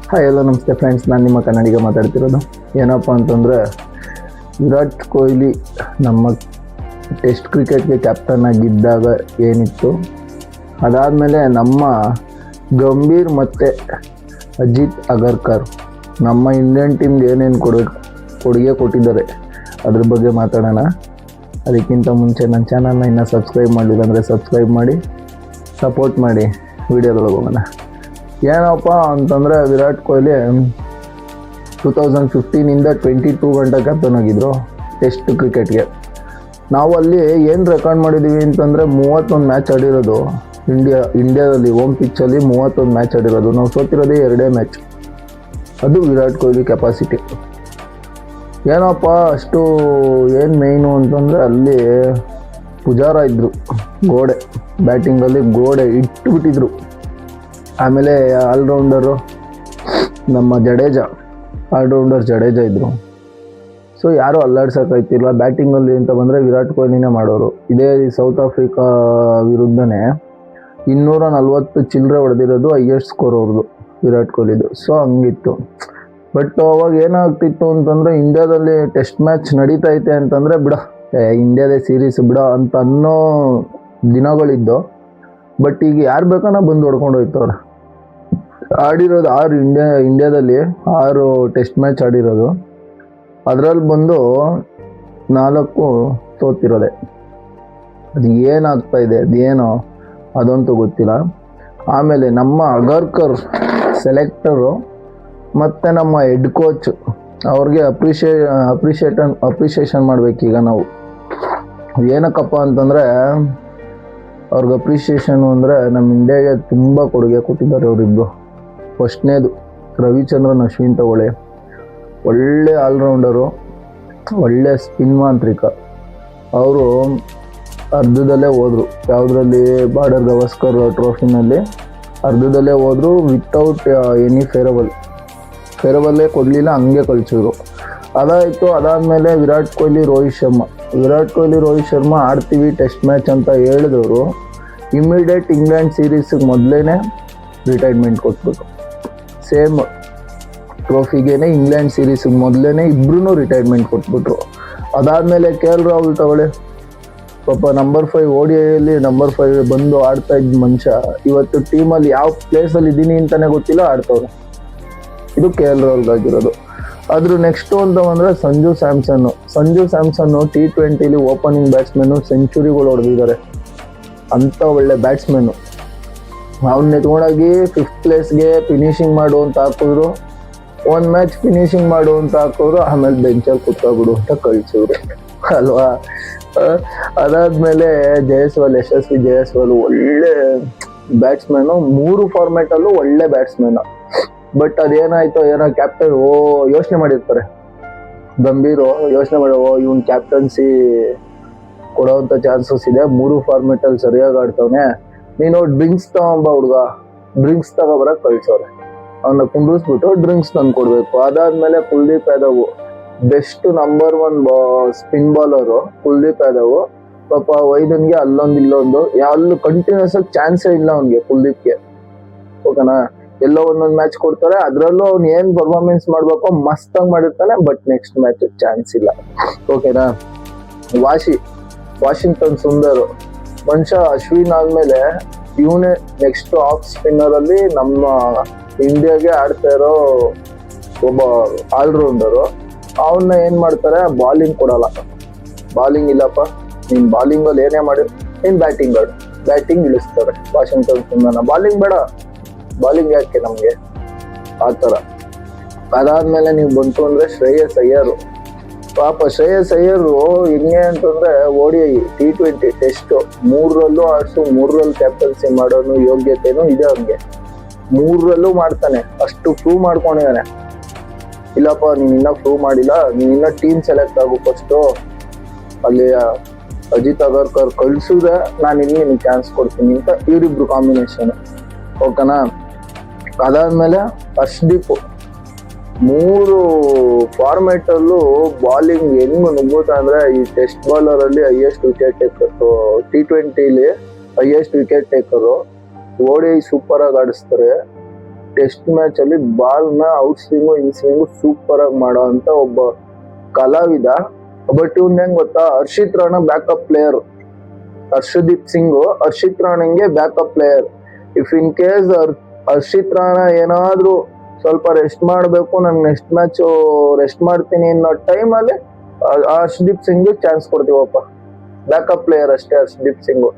Hi ಎಲ್ಲ ನಮಸ್ತೆ friends, ನಾನು ನಿಮ್ಮ ಕನ್ನಡಿಗ ಮಾತಾಡ್ತಿರೋದು. ಏನಪ್ಪ ಅಂತಂದರೆ, ವಿರಾಟ್ ಕೊಹ್ಲಿ ನಮ್ಮ ಟೆಸ್ಟ್ ಕ್ರಿಕೆಟ್ಗೆ ಕ್ಯಾಪ್ಟನ್ ಆಗಿದ್ದಾಗ ಏನಿತ್ತು, ಅದಾದಮೇಲೆ ನಮ್ಮ ಗಂಭೀರ್ ಮತ್ತು ಅಜಿತ್ ಅಗರ್ಕರ್ ನಮ್ಮ ಇಂಡಿಯನ್ ಟೀಮ್ಗೆ ಏನೇನು ಕೊಡುಗೆ ಕೊಟ್ಟಿದ್ದಾರೆ ಅದ್ರ ಬಗ್ಗೆ ಮಾತಾಡೋಣ. ಅದಕ್ಕಿಂತ ಮುಂಚೆ ನನ್ನ ಚಾನಲ್ನ ಇನ್ನೂ ಸಬ್ಸ್ಕ್ರೈಬ್ ಮಾಡಲಿಲ್ಲ ಅಂದರೆ ಸಬ್ಸ್ಕ್ರೈಬ್ ಮಾಡಿ, ಸಪೋರ್ಟ್ ಮಾಡಿ. ವಿಡಿಯೋದೊಳಗೆ ಹೋಗೋಣ. ಏನಪ್ಪ ಅಂತಂದರೆ, ವಿರಾಟ್ ಕೊಹ್ಲಿ 2015ಇಂದ 22 ಗಂಟೆ ಕ್ಯಾಪ್ಟನ್ ಆಗಿದ್ದರು ಟೆಸ್ಟ್ ಕ್ರಿಕೆಟ್ಗೆ. ನಾವು ಅಲ್ಲಿ ಏನು ರೆಕಾರ್ಡ್ ಮಾಡಿದ್ದೀವಿ ಅಂತಂದರೆ 31 ಮ್ಯಾಚ್ ಆಡಿರೋದು. ಇಂಡಿಯಾದಲ್ಲಿ ಹೋಮ್ ಪಿಚ್ಚಲ್ಲಿ 31 ಮ್ಯಾಚ್ ಆಡಿರೋದು. ನಾವು ಸೋತಿರೋದೇ 2 ಮ್ಯಾಚ್. ಅದು ವಿರಾಟ್ ಕೊಹ್ಲಿ ಕೆಪಾಸಿಟಿ. ಏನಪ್ಪ ಅಷ್ಟು ಏನು ಮೇಯ್ನು ಅಂತಂದರೆ, ಅಲ್ಲಿ ಪುಜಾರ ಇದ್ದರು, ಗೋಡೆ ಬ್ಯಾಟಿಂಗಲ್ಲಿ ಗೋಡೆ ಇಟ್ಟುಬಿಟ್ಟಿದ್ರು. ಆಮೇಲೆ ಆಲ್ರೌಂಡರು ನಮ್ಮ ಆಲ್ರೌಂಡರ್ ಜಡೇಜಾ ಇದ್ದರು. ಸೊ ಯಾರೂ ಅಲ್ಲಾಡ್ಸೋಕ್ಕಾಯ್ತಿಲ್ಲ. ಬ್ಯಾಟಿಂಗಲ್ಲಿ ಅಂತ ಬಂದರೆ ವಿರಾಟ್ ಕೊಹ್ಲಿನೇ ಮಾಡೋರು. ಇದೇ ಸೌತ್ ಆಫ್ರಿಕಾ ವಿರುದ್ಧನೇ 240 ಚಿಲ್ಲರೆ ಹೊಡೆದಿರೋದು ಹೈಯೆಸ್ಟ್ ಸ್ಕೋರ್ ಅವ್ರದ್ದು, ವಿರಾಟ್ ಕೊಹ್ಲಿದು. ಸೊ ಹಂಗಿತ್ತು. ಬಟ್ ಅವಾಗ ಏನಾಗ್ತಿತ್ತು ಅಂತಂದರೆ, ಇಂಡಿಯಾದಲ್ಲಿ ಟೆಸ್ಟ್ ಮ್ಯಾಚ್ ನಡೀತೈತೆ ಅಂತಂದರೆ ಇಂಡಿಯಾದೇ ಸೀರೀಸ್ ಅಂತ ಅನ್ನೋ ದಿನಗಳಿದ್ದು. ಬಟ್ ಈಗ ಯಾರು ಬೇಕನ್ನ ಬಂದು ಹೊಡ್ಕೊಂಡು ಹೋಯ್ತವ್ರೆ. ಆಡಿರೋದು 6 ಇಂಡಿಯಾದಲ್ಲಿ 6 ಟೆಸ್ಟ್ ಮ್ಯಾಚ್ ಆಡಿರೋದು. ಅದರಲ್ಲಿ ಬಂದು 4 ಸೋತಿರೋದೆ. ಅದು ಏನಾಗ್ತಾ ಇದೆ, ಅದೇನೋ ಅದಂತೂ ಗೊತ್ತಿಲ್ಲ. ಆಮೇಲೆ ನಮ್ಮ ಅಗರ್ಕರ್ ಸೆಲೆಕ್ಟರು ಮತ್ತು ನಮ್ಮ ಹೆಡ್ ಕೋಚ್ ಅವ್ರಿಗೆ ಅಪ್ರಿಷಿಯೇಷನ್ ಮಾಡಬೇಕೀಗ ನಾವು. ಏನಕ್ಕಪ್ಪ ಅಂತಂದರೆ, ಅವ್ರಿಗೆ ಅಪ್ರಿಷಿಯೇಷನು ಅಂದರೆ ನಮ್ಮ ಇಂಡಿಯಾಗೆ ತುಂಬ ಕೊಡುಗೆ ಕೊಟ್ಟಿದ್ದಾರೆ ಅವರಿಬ್ಬರು. ಫಸ್ಟ್ನೇದು ರವಿಚಂದ್ರನ್ ಅಶ್ವಿನ್ ತಗೊಳ್ಳಿ, ಒಳ್ಳೆ ಆಲ್ರೌಂಡರು, ಒಳ್ಳೆ ಸ್ಪಿನ್ ಮಾಂತ್ರಿಕ. ಅವರು ಅರ್ಧದಲ್ಲೇ ಹೋದರು. ಯಾವುದರಲ್ಲಿ ಬಾರ್ಡರ್ ಗವಾಸ್ಕರ್ ಟ್ರೋಫಿನಲ್ಲಿ ಅರ್ಧದಲ್ಲೇ ಹೋದರು, ವಿತೌಟ್ ಎನಿ ಫೇರಬಲ್ಲೇ ಕೊಡಲಿಲ್ಲ, ಹಂಗೆ ಕಳಿಸಿದ್ರು. ಅದಾಯಿತು. ಅದಾದಮೇಲೆ ವಿರಾಟ್ ಕೊಹ್ಲಿ ರೋಹಿತ್ ಶರ್ಮಾ ಆಡ್ತೀವಿ ಟೆಸ್ಟ್ ಮ್ಯಾಚ್ ಅಂತ ಹೇಳಿದವರು ಇಮ್ಮಿಡಿಯೇಟ್ ಇಂಗ್ಲೆಂಡ್ ಸೀರೀಸಿಗೆ ಮೊದಲೇ ರಿಟೈರ್ಮೆಂಟ್ ಕೊಟ್ಬಿಟ್ರು. ಸೇಮ್ ಟ್ರೋಫಿಗೇನೆ ಇಂಗ್ಲೆಂಡ್ ಸೀರೀಸಿಗೆ ಮೊದಲೇ ಇಬ್ಬರೂ ರಿಟೈರ್ಮೆಂಟ್ ಕೊಟ್ಬಿಟ್ರು. ಅದಾದಮೇಲೆ KL ರಾಹುಲ್ ತಗೊಳ್ಳಿ, ಪಾಪ ನಂಬರ್ 5 ODIಯಲ್ಲಿ ನಂಬರ್ 5 ಬಂದು ಆಡ್ತಾ ಇದ್ದ ಮನುಷ್ಯ ಇವತ್ತು ಟೀಮಲ್ಲಿ ಯಾವ ಪ್ಲೇಸಲ್ಲಿ ಇದ್ದೀನಿ ಅಂತಲೇ ಗೊತ್ತಿಲ್ಲ, ಆಡ್ತವ್ರು. ಇದು KL ರಾಹುಲ್ಗಾಗಿರೋದು. ಅದ್ರ ನೆಕ್ಸ್ಟು ಅಂತ ಬಂದರೆ ಸಂಜು ಸ್ಯಾಮ್ಸನ್ನು T20ಲಿ ಓಪನಿಂಗ್ ಬ್ಯಾಟ್ಸ್ಮನ್ನು, ಸೆಂಚುರಿಗಳು ಹೊಡೆದಿದ್ದಾರೆ. ಅಂಥ ಒಳ್ಳೆ ಬ್ಯಾಟ್ಸ್ಮನ್ನು. ಅವನ್ನ ಎತ್ಕೊಂಡೋಗಿ 5th ಪ್ಲೇಸ್ಗೆ ಫಿನಿಶಿಂಗ್ ಮಾಡು ಅಂತ ಹಾಕಿದ್ರು. 1 ಮ್ಯಾಚ್ ಫಿನಿಶಿಂಗ್ ಮಾಡು ಅಂತ ಹಾಕಿದ್ರು. ಆಮೇಲೆ ಬೆಂಚಲ್ಲಿ ಕೂತ್ಕೊಬಿಡು ಅಂತ ಕಳಿಸಿದ್ರು ಅಲ್ವಾ. ಅದಾದಮೇಲೆ ಯಶಸ್ವಿ ಜಯಸ್ವಾಲ್ ಒಳ್ಳೆ ಬ್ಯಾಟ್ಸ್ಮನ್ನು, 3 ಫಾರ್ಮ್ಯಾಟಲ್ಲೂ ಒಳ್ಳೆ ಬ್ಯಾಟ್ಸ್ಮನ್ನು. ಬಟ್ ಅದೇನಾಯ್ತೋ ಏನೋ, ಕ್ಯಾಪ್ಟನ್ ಯೋಚನೆ ಮಾಡಿರ್ತಾರೆ ಗಂಭೀರು, ಯೋಚನೆ ಮಾಡಿ ಇವನ್ ಕ್ಯಾಪ್ಟನ್ಸಿ ಕೊಡೋವಂಥ ಚಾನ್ಸಸ್ ಇದೆ, 3 ಫಾರ್ಮೆಟಲ್ಲಿ ಸರಿಯಾಗಿ ಆಡ್ತವನೆ, ನೀನು ಡ್ರಿಂಕ್ಸ್ ತಗೊಬರಕ್ಕೆ ಕಳ್ಸೋರೆ. ಅವನ್ನ ಕುಂಡಿಸ್ಬಿಟ್ಟು ಡ್ರಿಂಕ್ಸ್ ತಂದು ಕೊಡಬೇಕು. ಅದಾದಮೇಲೆ Kuldeep Yadav, best number 1 spin ಬಾಲರು ಕುಲ್ದೀಪ್ ಯಾದವ್. ಪಾಪ ವೈದನ್ಗೆ ಅಲ್ಲೊಂದು ಇಲ್ಲೊಂದು ಅಲ್ಲೂ ಕಂಟಿನ್ಯೂಸ್ ಆಗಿ ಚಾನ್ಸೇ ಇಲ್ಲ ಅವನಿಗೆ, ಕುಲ್ದೀಪ್ಗೆ. ಓಕೆನಾ, ಎಲ್ಲೋ ಒಂದೊಂದು ಮ್ಯಾಚ್ ಕೊಡ್ತಾರೆ, ಅದರಲ್ಲೂ ಅವ್ನು ಏನು ಪರ್ಫಾರ್ಮೆನ್ಸ್ ಮಾಡಬೇಕು ಮಸ್ತಾಗಿ ಮಾಡಿರ್ತಾನೆ. ಬಟ್ ನೆಕ್ಸ್ಟ್ ಮ್ಯಾಚ್ ಚಾನ್ಸ್ ಇಲ್ಲ. ಓಕೆನಾ. ವಾಷಿಂಗ್ಟನ್ ಸುಂದರ್ ಮನುಷ್ಯ ಅಶ್ವಿನ್ ಆದಮೇಲೆ ಇವನೇ ನೆಕ್ಸ್ಟ್ ಆಫ್ ಸ್ಪಿನ್ನರಲ್ಲಿ ನಮ್ಮ ಇಂಡಿಯಾಗೆ ಆಡ್ತಾ ಇರೋ ಒಬ್ಬ ಆಲ್ರೌಂಡರು. ಅವನ್ನ ಏನು ಮಾಡ್ತಾರೆ, ಬಾಲಿಂಗ್ ಕೊಡಲ್ಲ. ಬಾಲಿಂಗ್ ಇಲ್ಲಪ್ಪ, ನೀನು ಬಾಲಿಂಗಲ್ಲಿ ಏನೇ ಮಾಡಿ ನೀನು ಬ್ಯಾಟಿಂಗ್ ಇಳಿಸ್ತಾರೆ ವಾಷಿಂಗ್ಟನ್ ಸುಂದರ್ನ. ಬಾಲಿಂಗ್ ಬೇಡ, ಬಾಲಿಂಗ್ ಯಾಕೆ ನಮಗೆ ಆ ಥರ. ಅದಾದಮೇಲೆ ನೀವು ಬಂತು ಅಂದರೆ ಶ್ರೇಯಸ್ ಅಯ್ಯರು. ಪಾಪ ಶ್ರೇಯಸ್ ಅಯ್ಯರು ಹೆಂಗೆ ಅಂತಂದರೆ, ODI T20 ಟೆಸ್ಟು 3ರಲ್ಲೂ ಆಡಿಸು, 3ರಲ್ಲಿ ಕ್ಯಾಪ್ಟನ್ಸಿ ಮಾಡೋನು ಯೋಗ್ಯತೆನೂ ಇದೆ ಅವ್ನಿಗೆ. 3ರಲ್ಲೂ ಮಾಡ್ತಾನೆ, ಅಷ್ಟು ಪ್ರೂವ್ ಮಾಡ್ಕೊಂಡಿದ್ದಾನೆ. ಇಲ್ಲಪ್ಪ ನೀನು ಇನ್ನೂ ಪ್ರೂವ್ ಮಾಡಿಲ್ಲ, ನೀನು ಇನ್ನೂ ಟೀಮ್ ಸೆಲೆಕ್ಟ್ ಆಗು ಫಸ್ಟು. ಅಲ್ಲಿ ಅಜಿತ್ ಅಗರ್ಕರ್ ಕಳಿಸಿದ್ರೆ ನಾನು ಇಲ್ಲಿ ನಿನಗೆ ಚಾನ್ಸ್ ಕೊಡ್ತೀನಿ ಅಂತ ಇವರಿಬ್ರು ಕಾಂಬಿನೇಷನು. ಓಕೆನಾ. ಅದಾದಮೇಲೆ ಹರ್ಷದೀಪ್ 3 ಫಾರ್ಮ್ಯಾಟಲ್ಲೂ ಬಾಲಿಂಗ್ ಹೆಂಗೆ ನುಗ್ಗುತ್ತಾ ಅಂದರೆ, ಈ ಟೆಸ್ಟ್ ಬಾಲರಲ್ಲಿ ಹೈಯೆಸ್ಟ್ ವಿಕೆಟ್ ಟೇಕರು, T20ಲಿ ಹೈಯೆಸ್ಟ್ ವಿಕೆಟ್ ಟೇಕರು, ODI ಸೂಪರಾಗಿ ಆಡಿಸ್ತಾರೆ. ಟೆಸ್ಟ್ ಮ್ಯಾಚ್ ಅಲ್ಲಿ ಬಾಲ್ ನ out swing in swing super ಆಗಿ ಮಾಡೋ ಅಂತ ಒಬ್ಬ ಕಲಾವಿದ. ಬಟ್ ಇವ್ನ ಹೆಂಗ್ ಗೊತ್ತಾ, ಹರ್ಷಿತ್ ರಾಣಾ ಬ್ಯಾಕಪ್ ಪ್ಲೇಯರ್, ಹರ್ಷದೀಪ್ ಸಿಂಗ್ ಹರ್ಷಿತ್ ರಾಣಂಗೆ backup player. If in case Harshit Rana ಏನಾದ್ರೂ ಸ್ವಲ್ಪ ರೆಸ್ಟ್ ಮಾಡಬೇಕು, ನಾನು ನೆಕ್ಸ್ಟ್ ಮ್ಯಾಚ್ ರೆಸ್ಟ್ ಮಾಡ್ತೀನಿ ಅನ್ನೋ ಟೈಮ್ ಅಲ್ಲಿ ಹರ್ಷದೀಪ್ ಸಿಂಗ್ ಚಾನ್ಸ್ ಕೊಡ್ತೀವಪ್ಪ. ಬ್ಯಾಕಪ್ ಪ್ಲೇಯರ್ ಅಷ್ಟೇ ಹರ್ಷದೀಪ್ ಸಿಂಗ್.